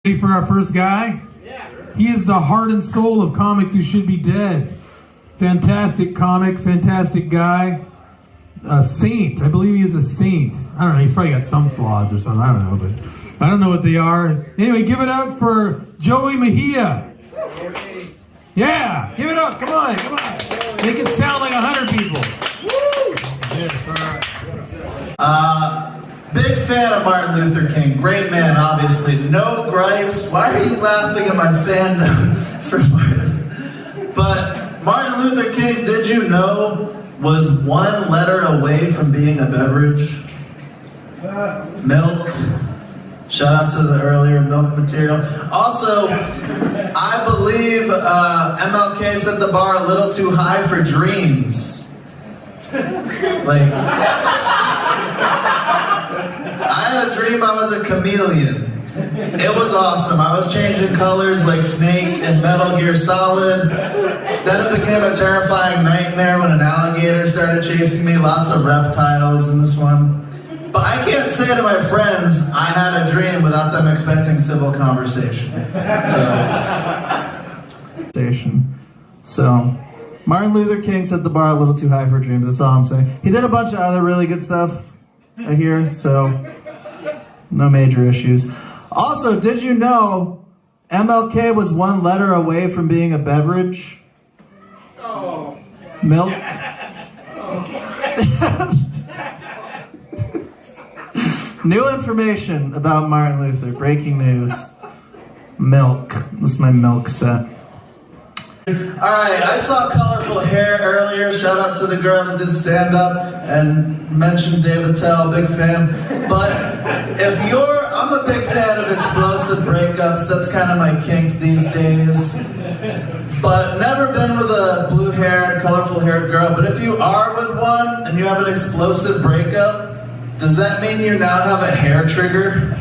Ready for our first guy? He is the heart and soul of comics who should be dead. Fantastic comic, fantastic guy. A saint. I believe he is a saint. I don't know, he's probably got some flaws or something. I don't know, but I don't know what they are. Anyway, give it up for Joey Mejia. Yeah, give it up. Come on, come on. Make it sound like 100 people. Yes, all right. Big fan of Martin Luther King. Great man, obviously. No gripes. Why are you laughing at my fandom for Martin? But Martin Luther King, did you know, was one letter away from being a beverage? Milk. Shout out to the earlier milk material. Also, I believe MLK set the bar a little too high for dreams. Like, I had a dream I was a chameleon. It was awesome. I was changing colors like Snake in Metal Gear Solid. Then it became a terrifying nightmare when an alligator started chasing me. Lots of reptiles in this one. But I can't say to my friends, I had a dream without them expecting civil conversation. So, Martin Luther King set the bar a little too high for dreams. That's all I'm saying. He did a bunch of other really good stuff, I hear, so no major issues. Also, did you know MLK was one letter away from being a beverage? Oh. Milk? New information about Martin Luther. Breaking news. Milk. This is my milk set. Alright, I saw colorful hair earlier. Shout out to the girl that did stand up and mentioned Dave Attell, big fan. But I'm a big fan of explosive breakups. That's kind of my kink these days. But never been with a blue-haired, colorful-haired girl. But if you are with one and you have an explosive breakup, does that mean you now have a hair trigger?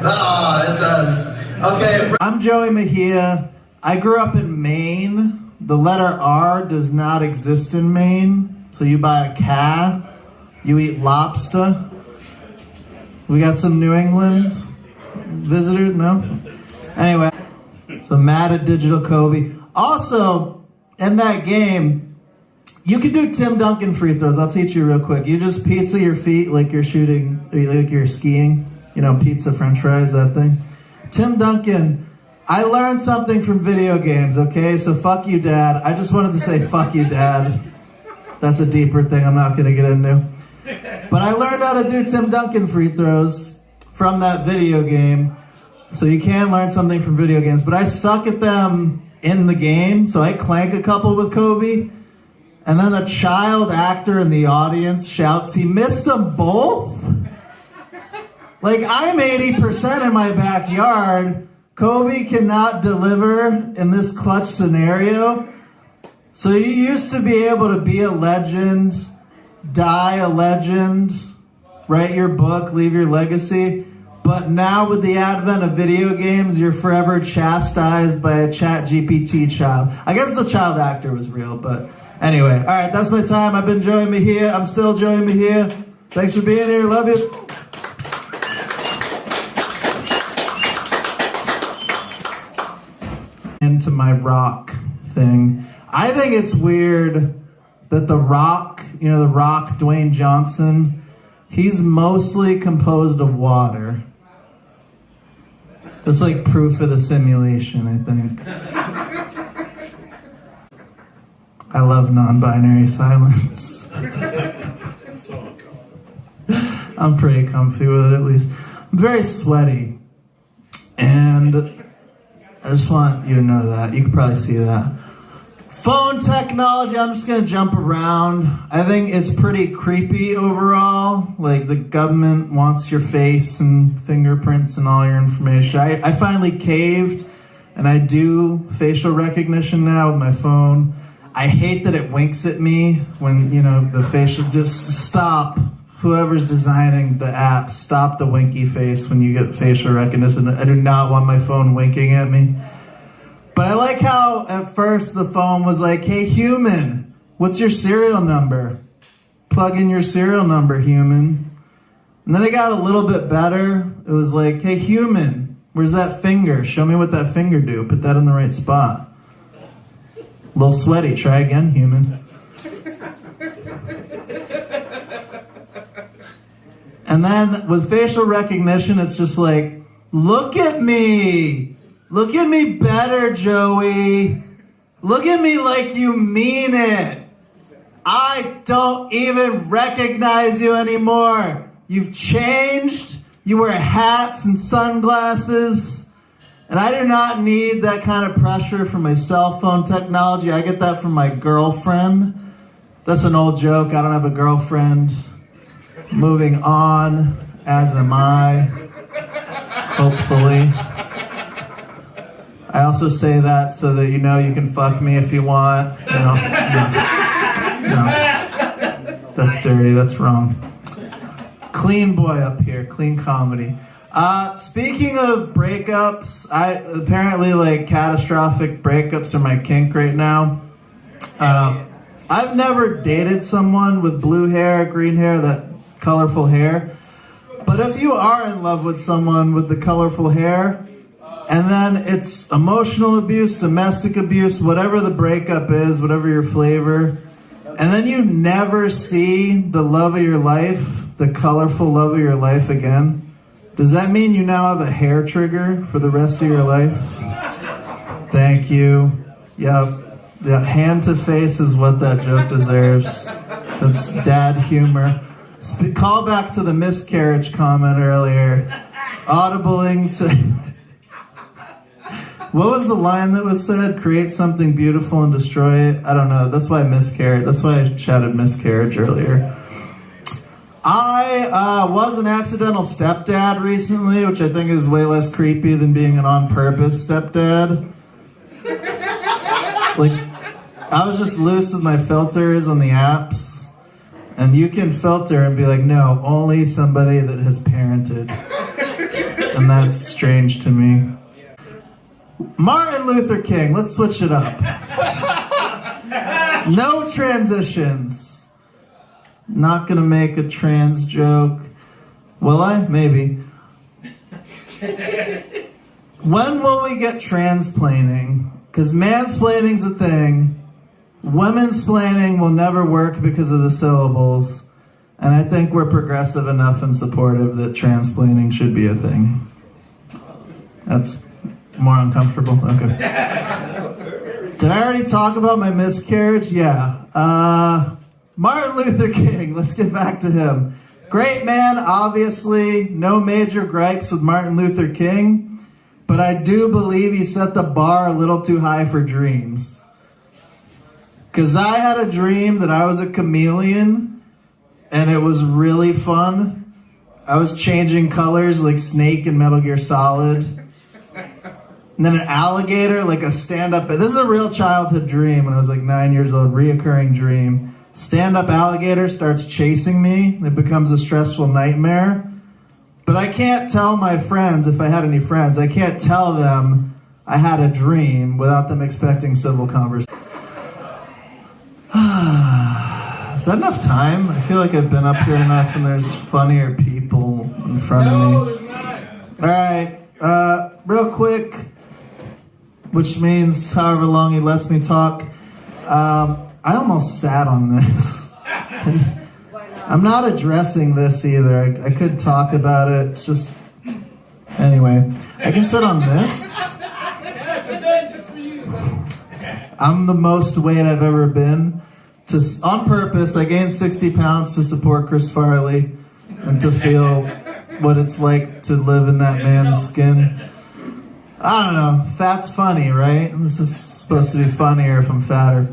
Ah, it does. Okay. I'm Joey Mejia. I grew up in Maine. The letter R does not exist in Maine. So you buy a cab, you eat lobster. We got some New England visitors, no? Anyway, so mad at Digital Kobe. Also, in that game, you can do Tim Duncan free throws. I'll teach you real quick. You just pizza your feet like you're shooting, like you're skiing. You know, pizza, french fries, that thing. Tim Duncan. I learned something from video games, okay? So fuck you, Dad. I just wanted to say fuck you, Dad. That's a deeper thing I'm not going to get into. But I learned how to do Tim Duncan free throws from that video game. So you can learn something from video games. But I suck at them in the game. So I clank a couple with Kobe. And then a child actor in the audience shouts, he missed them both? Like, I'm 80% in my backyard. Kobe cannot deliver in this clutch scenario. So you used to be able to be a legend, die a legend, write your book, leave your legacy. But now with the advent of video games, you're forever chastised by a ChatGPT child. I guess the child actor was real, but anyway. All right, that's my time. I've been Joey Mejia. I'm still Joey Mejia. Thanks for being here. Love you. Into my rock thing. I think it's weird that The Rock, you know, The Rock, Dwayne Johnson, he's mostly composed of water. That's like proof of the simulation, I think. I love non-binary silence. I'm pretty comfy with it, at least. I'm very sweaty. And I just want you to know that. You can probably see that. Phone technology, I'm just going to jump around. I think it's pretty creepy overall. Like, the government wants your face and fingerprints and all your information. I finally caved, and I do facial recognition now with my phone. I hate that it winks at me when, you know, the facial... Just stop. Whoever's designing the app, stop the winky face when you get facial recognition. I do not want my phone winking at me. But I like how at first the phone was like, hey human, what's your serial number? Plug in your serial number, human. And then it got a little bit better. It was like, hey human, Where's that finger? Show me what that finger do. Put that in the right spot. A little sweaty. Try again, human. And then with facial recognition, it's just like, look at me. Look at me better, Joey. Look at me like you mean it. I don't even recognize you anymore. You've changed. You wear hats and sunglasses. And I do not need that kind of pressure from my cell phone technology. I get that from my girlfriend. That's an old joke. I don't have a girlfriend. Moving on, as am I. Hopefully. I also say that so that you know you can fuck me if you want. No. That's dirty. That's wrong. Clean boy up here. Clean comedy. Speaking of breakups, apparently like catastrophic breakups are my kink right now. I've never dated someone with blue hair, green hair, that colorful hair. But if you are in love with someone with the colorful hair, and then it's emotional abuse, domestic abuse, whatever the breakup is, whatever your flavor, and then you never see the love of your life, the colorful love of your life again, does that mean you now have a hair trigger for the rest of your life? Thank you. Yeah, hand to face is what that joke deserves. That's dad humor. Call back to the miscarriage comment earlier. Audibling to... What was the line that was said? Create something beautiful and destroy it? I don't know. That's why I miscarried. That's why I shouted miscarriage earlier. I was an accidental stepdad recently, which I think is way less creepy than being an on-purpose stepdad. Like, I was just loose with my filters on the apps. And you can filter and be like, no, only somebody that has parented. And that's strange to me. Martin Luther King, let's switch it up. No transitions. Not gonna make a trans joke. Will I? Maybe. When will we get transplaining? Because mansplaining's a thing. Women-splaining will never work because of the syllables. And I think we're progressive enough and supportive that transplaining should be a thing. That's more uncomfortable? Okay. Did I already talk about my miscarriage? Yeah. Martin Luther King, let's get back to him. Great man, obviously. No major gripes with Martin Luther King. But I do believe he set the bar a little too high for dreams. Because I had a dream that I was a chameleon, and it was really fun. I was changing colors like Snake in Metal Gear Solid. And then an alligator, like a stand-up... This is a real childhood dream when I was like 9 years old, reoccurring dream. Stand-up alligator starts chasing me. It becomes a stressful nightmare. But I can't tell my friends, if I had any friends, I can't tell them I had a dream without them expecting civil conversation. Is that enough time? I feel like I've been up here enough and there's funnier people in front of me. No, there's not. Alright, real quick, which means however long he lets me talk. I almost sat on this. I'm not addressing this either. I could talk about it. It's just... Anyway, I can sit on this. That's a dungeon for you, buddy. I'm the most weight I've ever been. On purpose, I gained 60 pounds to support Chris Farley and to feel what it's like to live in that man's skin. I don't know. Fat's funny, right? This is supposed to be funnier if I'm fatter.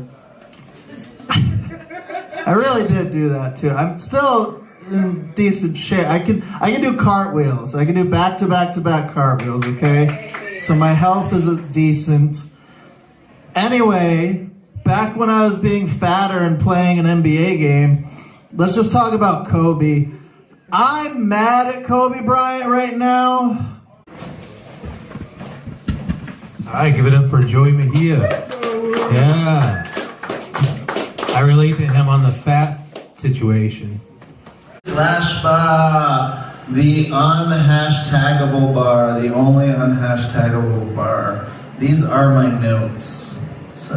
I really did do that too. I'm still in decent shape. I can do cartwheels. I can do back-to-back-to-back cartwheels, okay? So my health is decent. Anyway, back when I was being fatter and playing an NBA game, let's just talk about Kobe. I'm mad at Kobe Bryant right now. All right, give it up for Joey Mejia. Yeah. I relate to him on the fat situation. Slash bar. The unhashtagable bar, the only unhashtagable bar. These are my notes, so.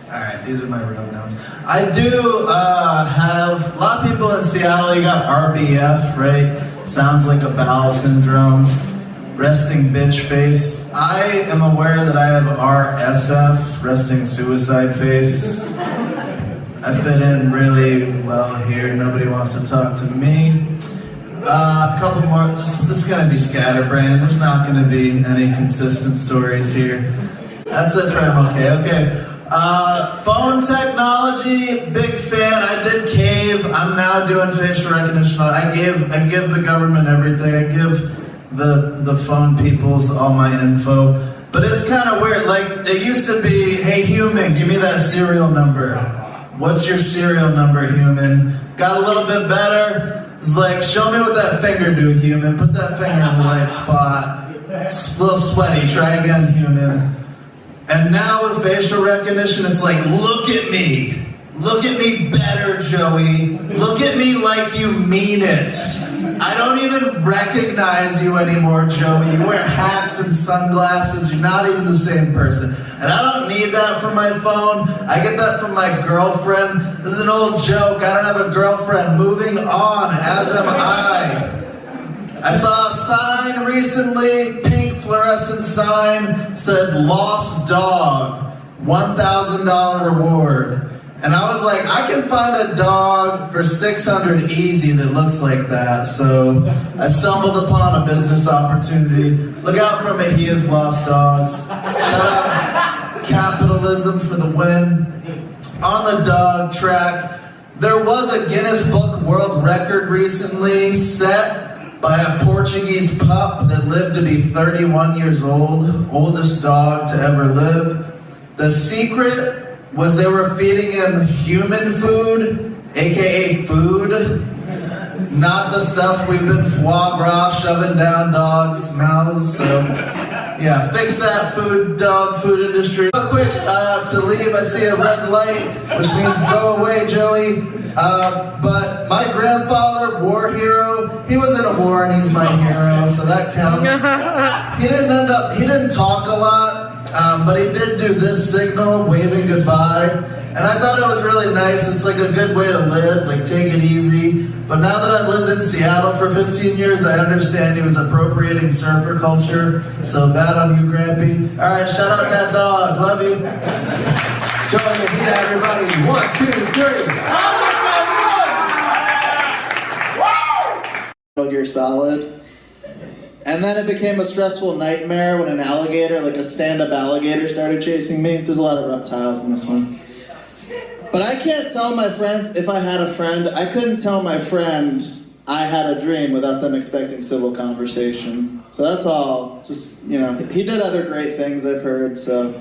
Alright, these are my real notes. I do have, a lot of people in Seattle, you got RBF, right? Sounds like a bowel syndrome. Resting bitch face. I am aware that I have RSF, resting suicide face. I fit in really well here. Nobody wants to talk to me. A couple more. This is gonna be scatterbrained. There's not gonna be any consistent stories here. That's it for MLK. Okay. Phone technology, big fan. I did cave. I'm now doing facial recognition. I give the government everything. I give the phone peoples all my info. But it's kind of weird. Like, it used to be, hey human, give me that serial number. What's your serial number, human? Got a little bit better. It's like, show me what that finger do, human. Put that finger in the right spot. It's a little sweaty. Try again, human. And now with facial recognition, it's like, look at me. Look at me better, Joey. Look at me like you mean it. I don't even recognize you anymore, Joey. You wear hats and sunglasses. You're not even the same person. And I don't need that from my phone. I get that from my girlfriend. This is an old joke. I don't have a girlfriend. Moving on, as am I. I saw a sign recently, pink fluorescent sign, said lost dog, $1,000 reward. And I was like, I can find a dog for $600 easy that looks like that. So I stumbled upon a business opportunity. Look out for Mejia's Lost Dogs. Shout out capitalism for the win. On the dog track, there was a Guinness Book World Record recently set by a Portuguese pup that lived to be 31 years old, oldest dog to ever live. The secret was they were feeding him human food, aka food, not the stuff we've been foie gras shoving down dogs' mouths. So yeah, fix that dog food industry. Real quick, to leave, I see a red light, which means go away, Joey. But my grandfather, war hero, he was in a war and he's my hero, so that counts. He didn't talk a lot. But he did do this signal, waving goodbye, and I thought it was really nice. It's like a good way to live, like take it easy. But now that I've lived in Seattle for 15 years, I understand he was appropriating surfer culture, so bad on you, Grampy. Alright, shout out that dog, love you. Join the beat, everybody. 1, 2, 3. You're solid. And then it became a stressful nightmare when an alligator, like a stand-up alligator, started chasing me. There's a lot of reptiles in this one. But I can't tell my friends, if I had a friend, I couldn't tell my friend I had a dream without them expecting civil conversation. So that's all. Just, you know, he did other great things I've heard, so.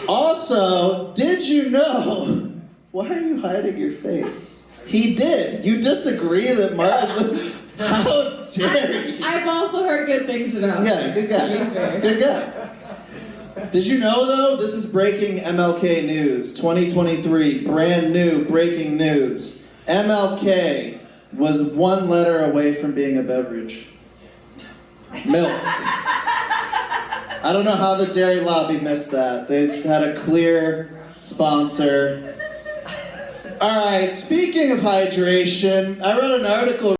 Also, did you know, why are you hiding your face? He did. You disagree that Martin... How dare you? I've also heard good things about him. Yeah, good guy. Good guy. Did you know, though, this is breaking MLK news, 2023, brand new breaking news. MLK was one letter away from being a beverage. Milk. I don't know how the dairy lobby missed that. They had a clear sponsor. All right, speaking of hydration, I read an article